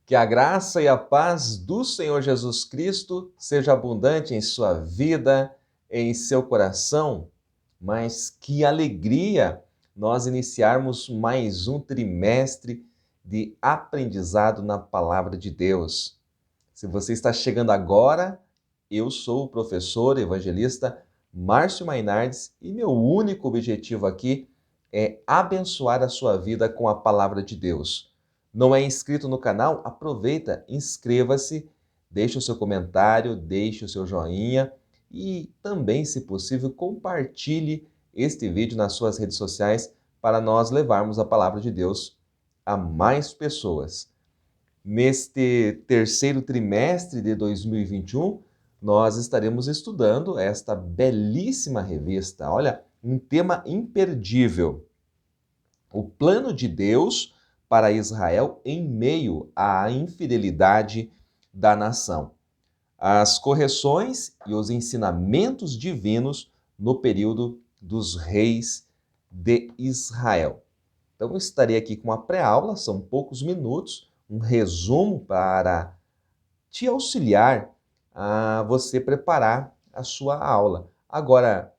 Que a graça e a paz do Senhor Jesus Cristo seja abundante em sua vida, em seu coração, mas que alegria nós iniciarmos mais um trimestre de aprendizado na palavra de Deus. Se você está chegando agora, eu sou o professor evangelista Márcio Mainardes e meu único objetivo aqui é abençoar a sua vida com a palavra de Deus. Não é inscrito no canal? Aproveita, inscreva-se, deixe o seu comentário, deixe o seu joinha e também, se possível, compartilhe este vídeo nas suas redes sociais para nós levarmos a palavra de Deus a mais pessoas. Neste terceiro trimestre de 2021, nós estaremos estudando esta belíssima revista. Olha, um tema imperdível. O plano de Deus para Israel em meio à infidelidade da nação. As correções e os ensinamentos divinos no período dos reis de Israel. Então, eu estarei aqui com uma pré-aula, são poucos minutos, um resumo para te auxiliar a você preparar a sua aula. Agora,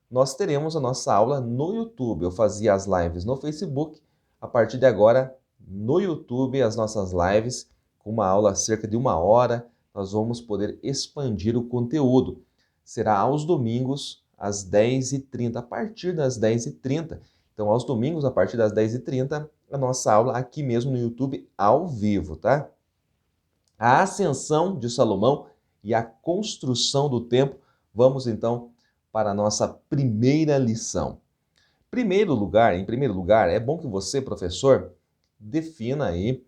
nós teremos a nossa aula no YouTube. Eu fazia as lives no Facebook. A partir de agora, no YouTube, as nossas lives, com uma aula cerca de 1 hora, nós vamos poder expandir o conteúdo. Será aos domingos, às 10h30, a partir das 10h30. Então, aos domingos, a partir das 10h30, a nossa aula aqui mesmo no YouTube, ao vivo, tá? A ascensão de Salomão e a construção do templo. Vamos, então, para a nossa primeira lição. Em primeiro lugar, é bom que você, professor, defina aí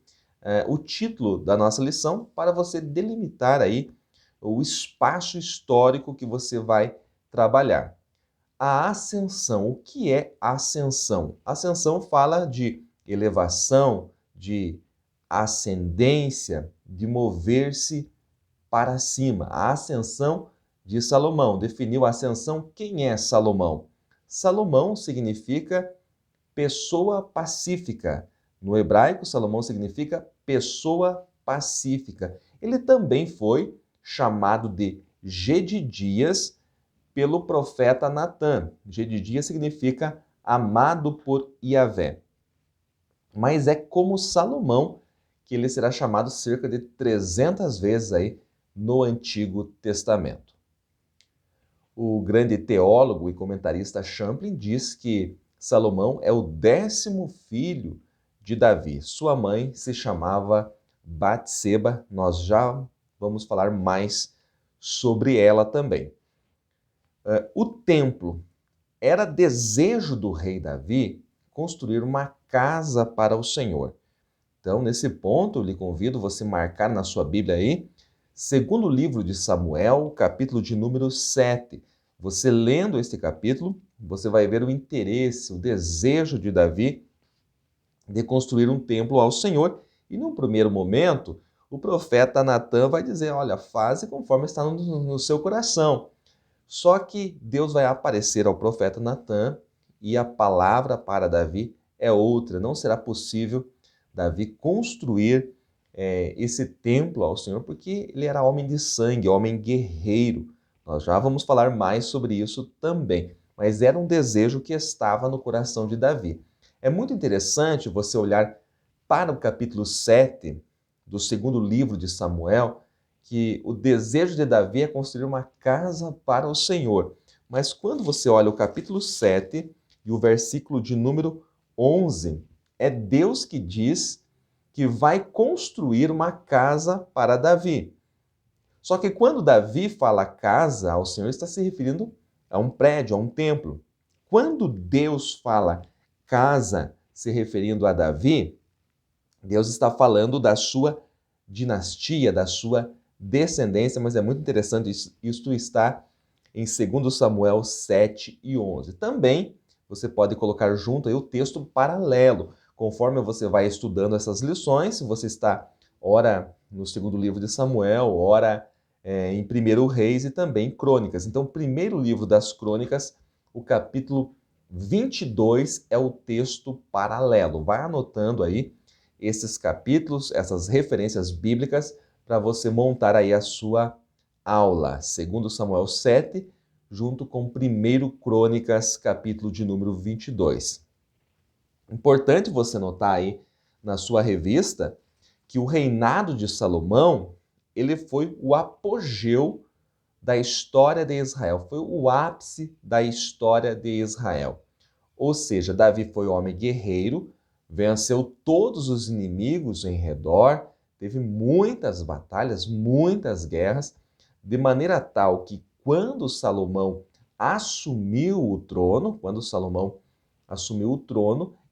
o título da nossa lição para você delimitar aí o espaço histórico que você vai trabalhar. A ascensão, o que é ascensão? Ascensão fala de elevação, de ascendência, de mover-se para cima. A ascensão de Salomão. Definiu a ascensão. Quem é Salomão? Salomão significa pessoa pacífica. No hebraico, Salomão significa pessoa pacífica. Ele também foi chamado de Gedidias pelo profeta Natã. Gedidias significa amado por Iavé. Mas é como Salomão que ele será chamado cerca de 300 vezes aí no Antigo Testamento. O grande teólogo e comentarista Champlin diz que Salomão é o 10º filho de Davi. Sua mãe se chamava Batseba. Nós já vamos falar mais sobre ela também. O templo era desejo do rei Davi construir uma casa para o Senhor. Então, nesse ponto, eu lhe convido você marcar na sua Bíblia aí, segundo livro de Samuel, capítulo de número 7. Você lendo este capítulo, você vai ver o interesse, o desejo de Davi de construir um templo ao Senhor. E num primeiro momento, o profeta Natã vai dizer, olha, faze conforme está no seu coração. Só que Deus vai aparecer ao profeta Natã e a palavra para Davi é outra. Não será possível Davi construir esse templo ao Senhor, porque ele era homem de sangue, homem guerreiro. Nós já vamos falar mais sobre isso também. Mas era um desejo que estava no coração de Davi. É muito interessante você olhar para o capítulo 7 do segundo livro de Samuel, que o desejo de Davi é construir uma casa para o Senhor. Mas quando você olha o capítulo 7 e o versículo de número 11, é Deus que diz que vai construir uma casa para Davi. Só que quando Davi fala casa ao Senhor, está se referindo a um prédio, a um templo. Quando Deus fala casa, se referindo a Davi, Deus está falando da sua dinastia, da sua descendência, mas é muito interessante, isto está em 2 Samuel 7 e 11. Também você pode colocar junto aí o texto paralelo, conforme você vai estudando essas lições, você está ora no segundo livro de Samuel, ora em 1 Reis e também Crônicas. Então, primeiro livro das Crônicas, o capítulo 22 é o texto paralelo. Vai anotando aí esses capítulos, essas referências bíblicas, para você montar aí a sua aula. 2 Samuel 7, junto com 1 Crônicas, capítulo de número 22. Importante você notar aí na sua revista que o reinado de Salomão, ele foi o apogeu da história de Israel, foi o ápice da história de Israel. Ou seja, Davi foi um homem guerreiro, venceu todos os inimigos em redor, teve muitas batalhas, muitas guerras, de maneira tal que quando Salomão assumiu o trono,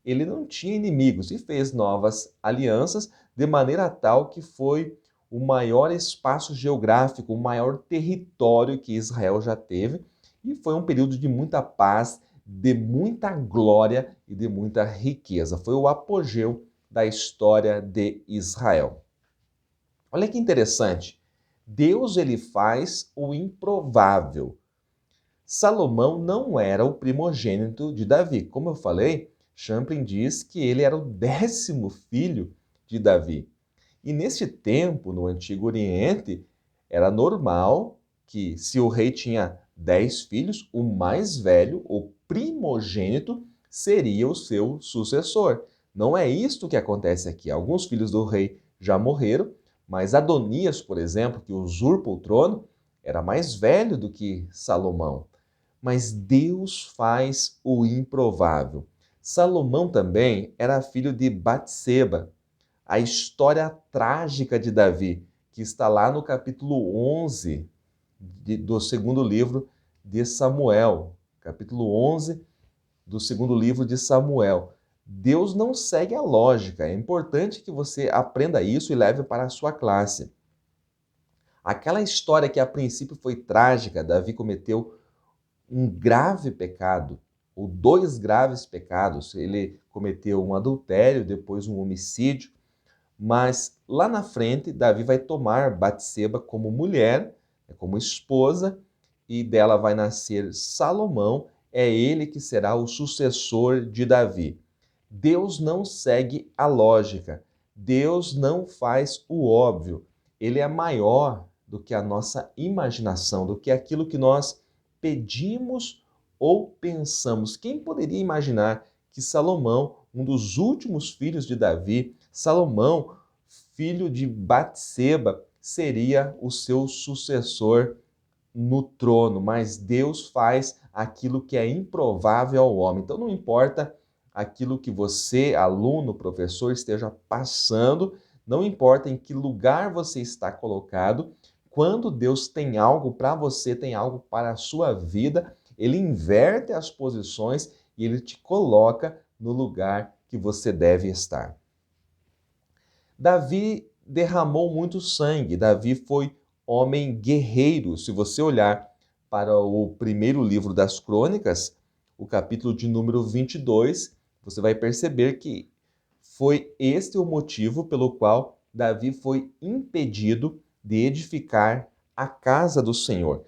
ele não tinha inimigos e fez novas alianças, de maneira tal que foi o maior espaço geográfico, o maior território que Israel já teve, e foi um período de muita paz, de muita glória e de muita riqueza. Foi o apogeu da história de Israel. Olha que interessante. Deus, ele faz o improvável. Salomão não era o primogênito de Davi. Como eu falei, Champlin diz que ele era o 10º filho de Davi. E neste tempo, no Antigo Oriente, era normal que, se o rei tinha 10 filhos, o mais velho, o primogênito, seria o seu sucessor. Não é isto que acontece aqui. Alguns filhos do rei já morreram, mas Adonias, por exemplo, que usurpa o trono, era mais velho do que Salomão. Mas Deus faz o improvável. Salomão também era filho de Batseba, a história trágica de Davi, que está lá no capítulo 11 do segundo livro de Samuel. Capítulo 11 do segundo livro de Samuel. Deus não segue a lógica. É importante que você aprenda isso e leve para a sua classe. Aquela história que a princípio foi trágica, Davi cometeu um grave pecado, ou 2 graves pecados. Ele cometeu um adultério, depois um homicídio. Mas lá na frente, Davi vai tomar Batseba como mulher, como esposa, e dela vai nascer Salomão. É ele que será o sucessor de Davi. Deus não segue a lógica. Deus não faz o óbvio. Ele é maior do que a nossa imaginação, do que aquilo que nós pedimos ou pensamos. Quem poderia imaginar que Salomão, um dos últimos filhos de Davi, Salomão, filho de Batseba, seria o seu sucessor no trono? Mas Deus faz aquilo que é improvável ao homem. Então não importa aquilo que você, aluno, professor, esteja passando, não importa em que lugar você está colocado, quando Deus tem algo para você, tem algo para a sua vida, ele inverte as posições e ele te coloca no lugar que você deve estar. Davi derramou muito sangue, Davi foi homem guerreiro. Se você olhar para o primeiro livro das Crônicas, o capítulo de número 22, você vai perceber que foi este o motivo pelo qual Davi foi impedido de edificar a casa do Senhor.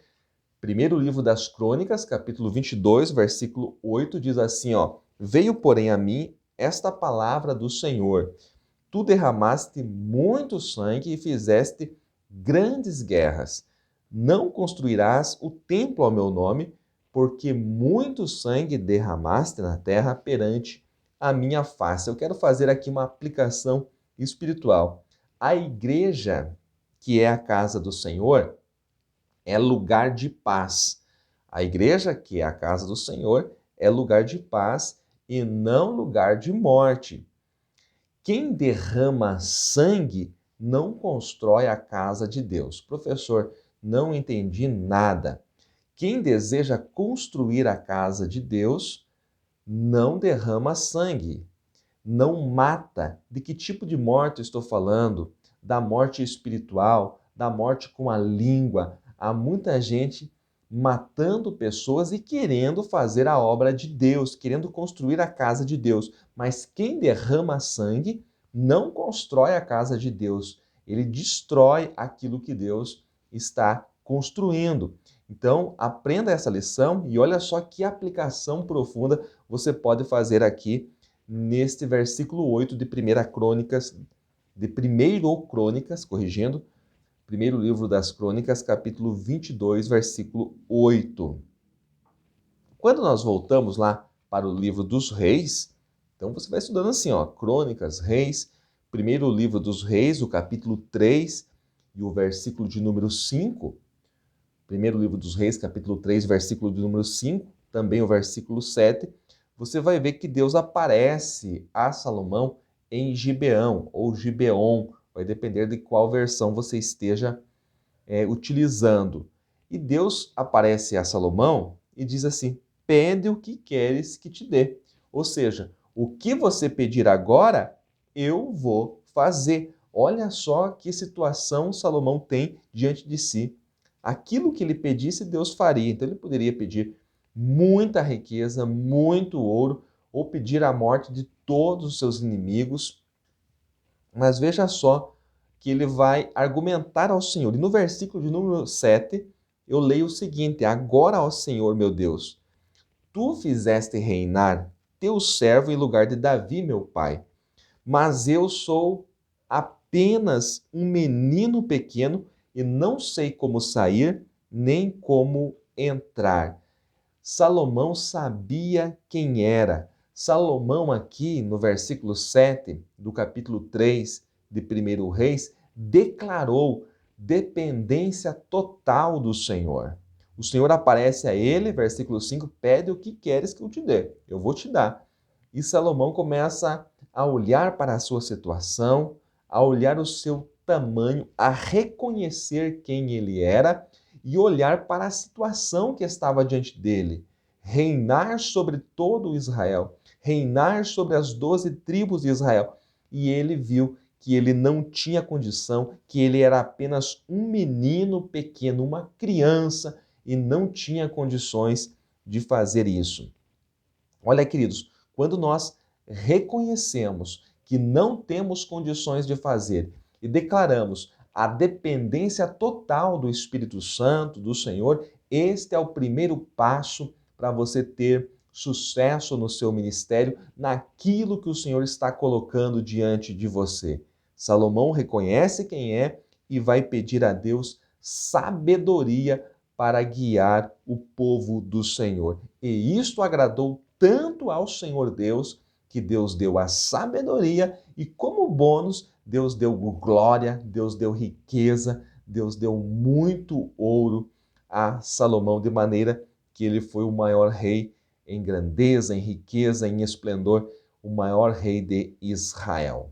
Primeiro livro das Crônicas, capítulo 22, versículo 8, diz assim, ó: Veio, porém, a mim esta palavra do Senhor: Tu derramaste muito sangue e fizeste grandes guerras. Não construirás o templo ao meu nome, porque muito sangue derramaste na terra perante a minha face. Eu quero fazer aqui uma aplicação espiritual. A igreja, que é a casa do Senhor, é lugar de paz. A igreja, que é a casa do Senhor, é lugar de paz e não lugar de morte. Quem derrama sangue não constrói a casa de Deus. Professor, não entendi nada. Quem deseja construir a casa de Deus não derrama sangue, não mata. De que tipo de morte estou falando? Da morte espiritual, da morte com a língua. Há muita gente matando pessoas e querendo fazer a obra de Deus, querendo construir a casa de Deus. Mas quem derrama sangue não constrói a casa de Deus. Ele destrói aquilo que Deus está construindo. Então, aprenda essa lição e olha só que aplicação profunda você pode fazer aqui neste versículo 8 de 1 Crônicas, corrigindo, primeiro livro das Crônicas, capítulo 22, versículo 8. Quando nós voltamos lá para o livro dos Reis, então você vai estudando assim, ó, Crônicas, Reis, primeiro livro dos Reis, o capítulo 3 e o versículo de número 5. Primeiro livro dos Reis, capítulo 3, versículo de número 5, também o versículo 7, você vai ver que Deus aparece a Salomão em Gibeão ou Gibeon, vai depender de qual versão você esteja utilizando. E Deus aparece a Salomão e diz assim: pede o que queres que te dê. Ou seja, o que você pedir agora, eu vou fazer. Olha só que situação Salomão tem diante de si. Aquilo que ele pedisse, Deus faria. Então ele poderia pedir muita riqueza, muito ouro, ou pedir a morte de todos os seus inimigos. Mas veja só que ele vai argumentar ao Senhor. E no versículo de número 7, eu leio o seguinte: agora, ó Senhor meu Deus, tu fizeste reinar teu servo em lugar de Davi, meu pai. Mas eu sou apenas um menino pequeno e não sei como sair nem como entrar. Salomão sabia quem era. Salomão aqui, no versículo 7 do capítulo 3 de 1 Reis, declarou dependência total do Senhor. O Senhor aparece a ele, versículo 5, pede o que queres que eu te dê, eu vou te dar. E Salomão começa a olhar para a sua situação, a olhar o seu tamanho, a reconhecer quem ele era e olhar para a situação que estava diante dele. Reinar sobre todo Israel, reinar sobre as 12 tribos de Israel. E ele viu que ele não tinha condição, que ele era apenas um menino pequeno, uma criança, e não tinha condições de fazer isso. Olha, queridos, quando nós reconhecemos que não temos condições de fazer e declaramos a dependência total do Espírito Santo, do Senhor, este é o primeiro passo para você ter sucesso no seu ministério, naquilo que o Senhor está colocando diante de você. Salomão reconhece quem é e vai pedir a Deus sabedoria para guiar o povo do Senhor. E isto agradou tanto ao Senhor Deus, que Deus deu a sabedoria e, como bônus, Deus deu glória, Deus deu riqueza, Deus deu muito ouro a Salomão, de maneira que ele foi o maior rei em grandeza, em riqueza, em esplendor, o maior rei de Israel.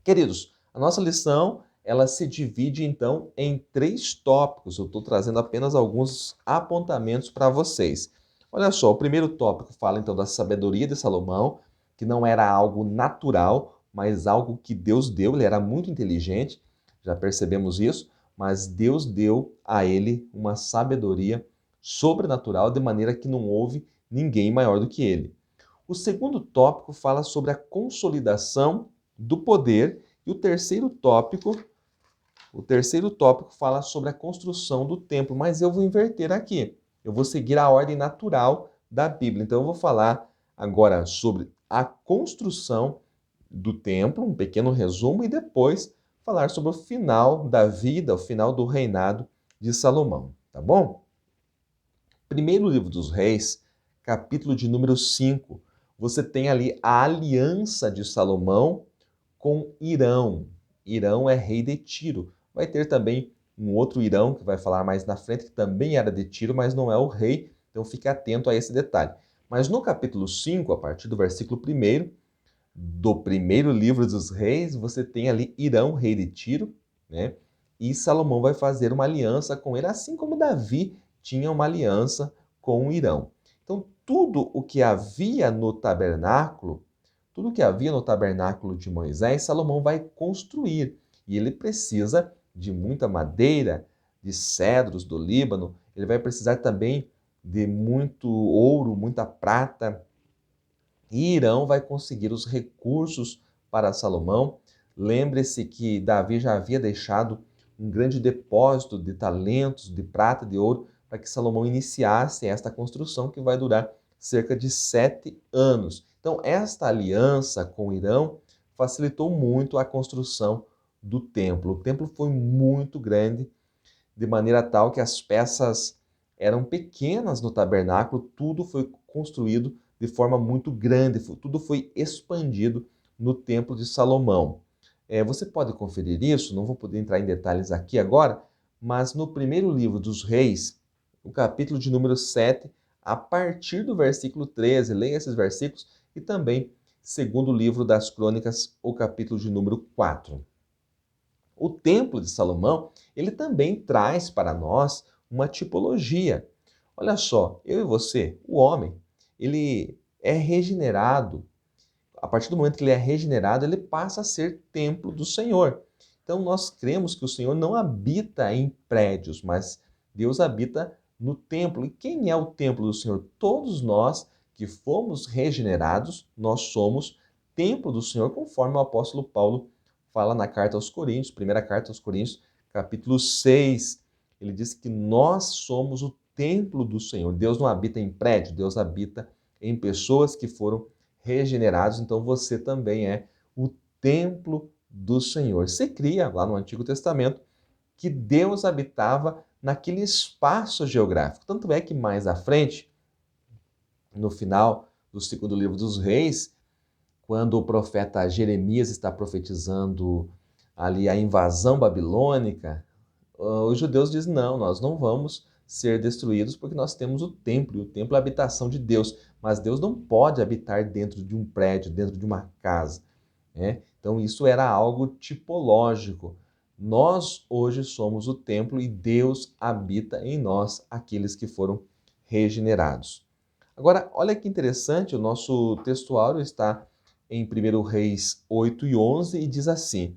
Queridos, a nossa lição ela se divide então em 3 tópicos. Eu estou trazendo apenas alguns apontamentos para vocês. Olha só, o primeiro tópico fala então da sabedoria de Salomão, que não era algo natural, mas algo que Deus deu. Ele era muito inteligente, já percebemos isso, mas Deus deu a ele uma sabedoria sobrenatural, de maneira que não houve ninguém maior do que ele. O segundo tópico fala sobre a consolidação do poder e o terceiro tópico fala sobre a construção do templo, mas eu vou inverter aqui. Eu vou seguir a ordem natural da Bíblia. Então eu vou falar agora sobre a construção do templo, um pequeno resumo, e depois falar sobre o final da vida, o final do reinado de Salomão, tá bom? Primeiro livro dos Reis, capítulo de número 5, você tem ali a aliança de Salomão com Irão. Irão é rei de Tiro. Vai ter também um outro Irão, que vai falar mais na frente, que também era de Tiro, mas não é o rei, então fique atento a esse detalhe. Mas no capítulo 5, a partir do versículo 1 do primeiro livro dos reis, você tem ali Irão, rei de Tiro, né? E Salomão vai fazer uma aliança com ele, assim como Davi tinha uma aliança com Irão. Então, tudo o que havia no tabernáculo de Moisés, Salomão vai construir. E ele precisa de muita madeira, de cedros do Líbano, ele vai precisar também de muito ouro, muita prata. E Irão vai conseguir os recursos para Salomão. Lembre-se que Davi já havia deixado um grande depósito de talentos, de prata, de ouro, para que Salomão iniciasse esta construção que vai durar cerca de 7 anos. Então, esta aliança com Irão facilitou muito a construção do templo. O templo foi muito grande, de maneira tal que as peças eram pequenas no tabernáculo, tudo foi construído de forma muito grande, tudo foi expandido no Templo de Salomão. Você pode conferir isso, não vou poder entrar em detalhes aqui agora, mas no primeiro livro dos Reis, o capítulo de número 7, a partir do versículo 13, leia esses versículos, e também segundo livro das Crônicas, o capítulo de número 4. O Templo de Salomão, ele também traz para nós uma tipologia. Olha só, eu e você, o homem, ele é regenerado. A partir do momento que ele é regenerado, ele passa a ser templo do Senhor. Então nós cremos que o Senhor não habita em prédios, mas Deus habita no templo. E quem é o templo do Senhor? Todos nós que fomos regenerados, nós somos templo do Senhor, conforme o apóstolo Paulo fala na carta aos Coríntios, primeira carta aos Coríntios, capítulo 6. Ele diz que nós somos o templo do Senhor. Deus não habita em prédio, Deus habita em pessoas que foram regenerados, então você também é o templo do Senhor. Você cria lá no Antigo Testamento que Deus habitava naquele espaço geográfico. Tanto é que mais à frente, no final do segundo livro dos Reis, quando o profeta Jeremias está profetizando ali a invasão babilônica, os judeus dizem: não, nós não vamos ser destruídos porque nós temos o templo, e o templo é a habitação de Deus. Mas Deus não pode habitar dentro de um prédio, dentro de uma casa, né? Então isso era algo tipológico. Nós hoje somos o templo e Deus habita em nós, aqueles que foram regenerados. Agora, olha que interessante, o nosso textuário está em 1 Reis 8 e 11 e diz assim: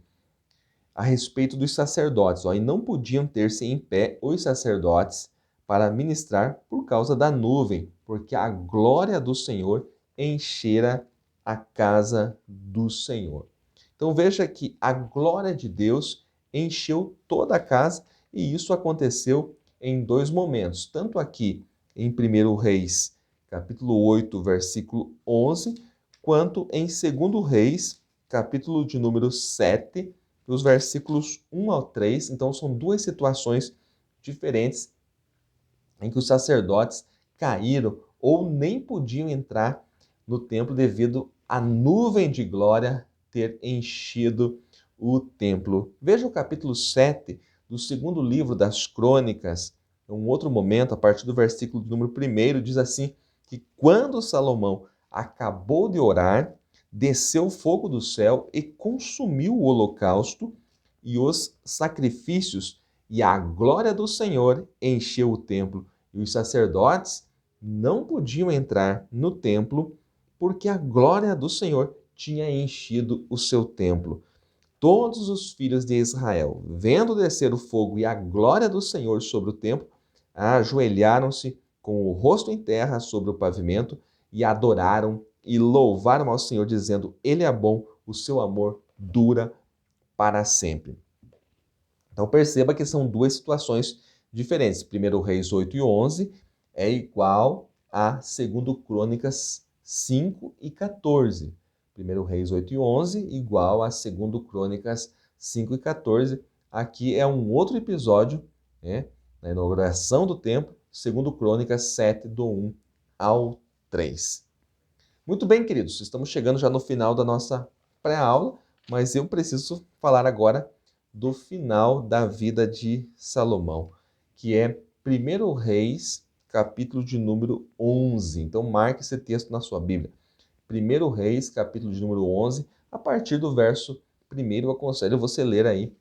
a respeito dos sacerdotes, e não podiam ter-se em pé os sacerdotes para ministrar por causa da nuvem, porque a glória do Senhor enchera a casa do Senhor. Então veja que a glória de Deus encheu toda a casa, e isso aconteceu em dois momentos, tanto aqui em 1 Reis, capítulo 8, versículo 11, quanto em 2 Reis, capítulo de número 7, dos versículos 1 ao 3. Então, são duas situações diferentes em que os sacerdotes caíram ou nem podiam entrar no templo devido à nuvem de glória ter enchido o templo. Veja o capítulo 7 do segundo livro das Crônicas, em um outro momento, a partir do versículo número 1, diz assim, que quando Salomão acabou de orar, desceu fogo do céu e consumiu o holocausto e os sacrifícios, e a glória do Senhor encheu o templo. E os sacerdotes não podiam entrar no templo, porque a glória do Senhor tinha enchido o seu templo. Todos os filhos de Israel, vendo descer o fogo e a glória do Senhor sobre o templo, ajoelharam-se com o rosto em terra sobre o pavimento e adoraram e louvaram ao Senhor, dizendo: Ele é bom, o seu amor dura para sempre. Então perceba que são duas situações diferentes. 1 Reis 8 e 11 é igual a 2 Crônicas 5 e 14. 1 Reis 8 e 11 igual a 2 Crônicas 5 e 14. Aqui é um outro episódio, né, na inauguração do templo, 2 Crônicas 7, do 1 ao 3. Muito bem, queridos, estamos chegando já no final da nossa pré-aula, mas eu preciso falar agora do final da vida de Salomão, que é 1 Reis, capítulo de número 11. Então marque esse texto na sua Bíblia. 1 Reis, capítulo de número 11, a partir do verso 1, eu aconselho você ler aí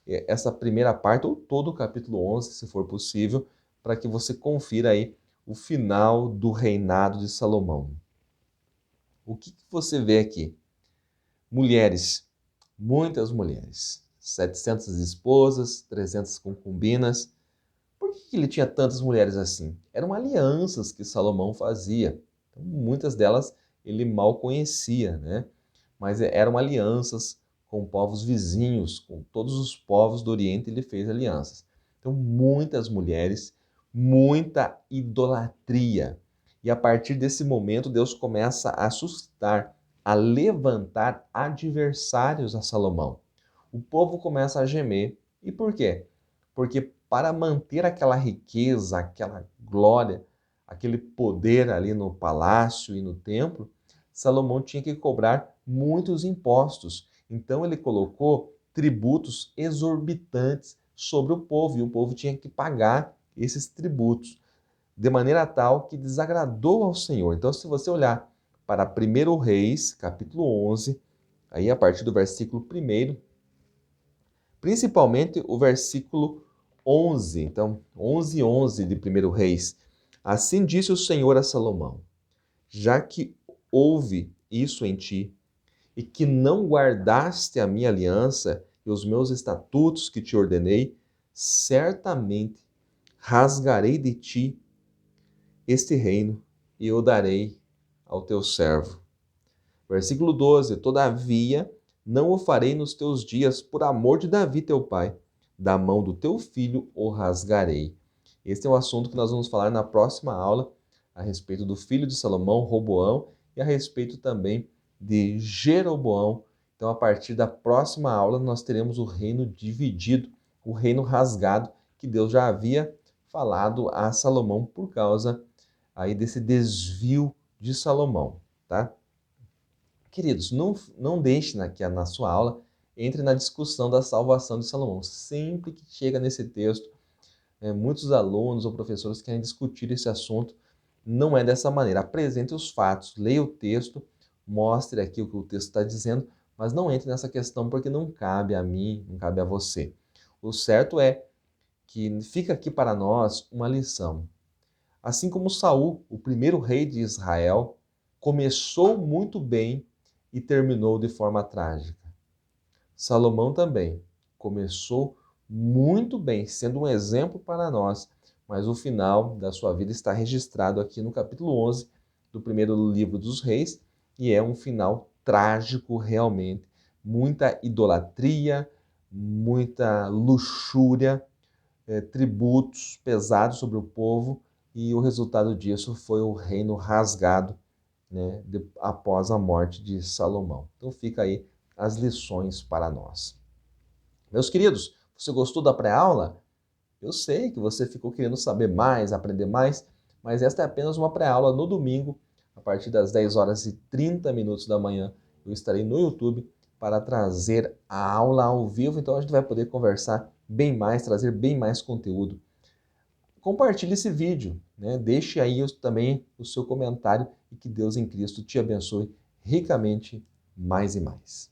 essa primeira parte, ou todo o capítulo 11, se for possível, para que você confira aí o final do reinado de Salomão. O que você vê aqui? Mulheres, muitas mulheres. 700 esposas, 300 concubinas. Por que ele tinha tantas mulheres assim? Eram alianças que Salomão fazia. Então, muitas delas ele mal conhecia, né? Mas eram alianças com povos vizinhos, com todos os povos do Oriente ele fez alianças. Então, muitas mulheres, muita idolatria. E a partir desse momento, Deus começa a suscitar, a levantar adversários a Salomão. O povo começa a gemer. E por quê? Porque para manter aquela riqueza, aquela glória, aquele poder ali no palácio e no templo, Salomão tinha que cobrar muitos impostos. Então ele colocou tributos exorbitantes sobre o povo e o povo tinha que pagar esses tributos de maneira tal que desagradou ao Senhor. Então, se você olhar para 1 Reis, capítulo 11, aí a partir do versículo 1, principalmente o versículo 11, então 11 de 1 Reis. Assim disse o Senhor a Salomão: já que houve isso em ti, e que não guardaste a minha aliança e os meus estatutos que te ordenei, certamente rasgarei de ti este reino e eu darei ao teu servo. Versículo 12: todavia não o farei nos teus dias, por amor de Davi teu pai, da mão do teu filho o rasgarei. Este é um assunto que nós vamos falar na próxima aula, a respeito do filho de Salomão, Roboão, e a respeito também de Jeroboão. Então, a partir da próxima aula, nós teremos o reino dividido, o reino rasgado, que Deus já havia falado a Salomão por causa aí desse desvio de Salomão, tá? Queridos, não deixe que na sua aula entre na discussão da salvação de Salomão. Sempre que chega nesse texto, muitos alunos ou professores querem discutir esse assunto. Não é dessa maneira. Apresente os fatos, leia o texto, mostre aqui o que o texto está dizendo, mas não entre nessa questão porque não cabe a mim, não cabe a você. O certo é que fica aqui para nós uma lição. Assim como Saul, o primeiro rei de Israel, começou muito bem e terminou de forma trágica. Salomão também começou muito bem, sendo um exemplo para nós, mas o final da sua vida está registrado aqui no capítulo 11 do primeiro livro dos Reis, e é um final trágico realmente. Muita idolatria, muita luxúria, tributos pesados sobre o povo, e o resultado disso foi o reino rasgado, né, após a morte de Salomão. Então fica aí as lições para nós. Meus queridos, você gostou da pré-aula? Eu sei que você ficou querendo saber mais, aprender mais, mas esta é apenas uma pré-aula. No domingo, a partir das 10 horas e 30 minutos da manhã, eu estarei no YouTube para trazer a aula ao vivo, então a gente vai poder conversar bem mais, trazer bem mais conteúdo. Compartilhe esse vídeo, né? Deixe aí também o seu comentário e que Deus em Cristo te abençoe ricamente mais e mais.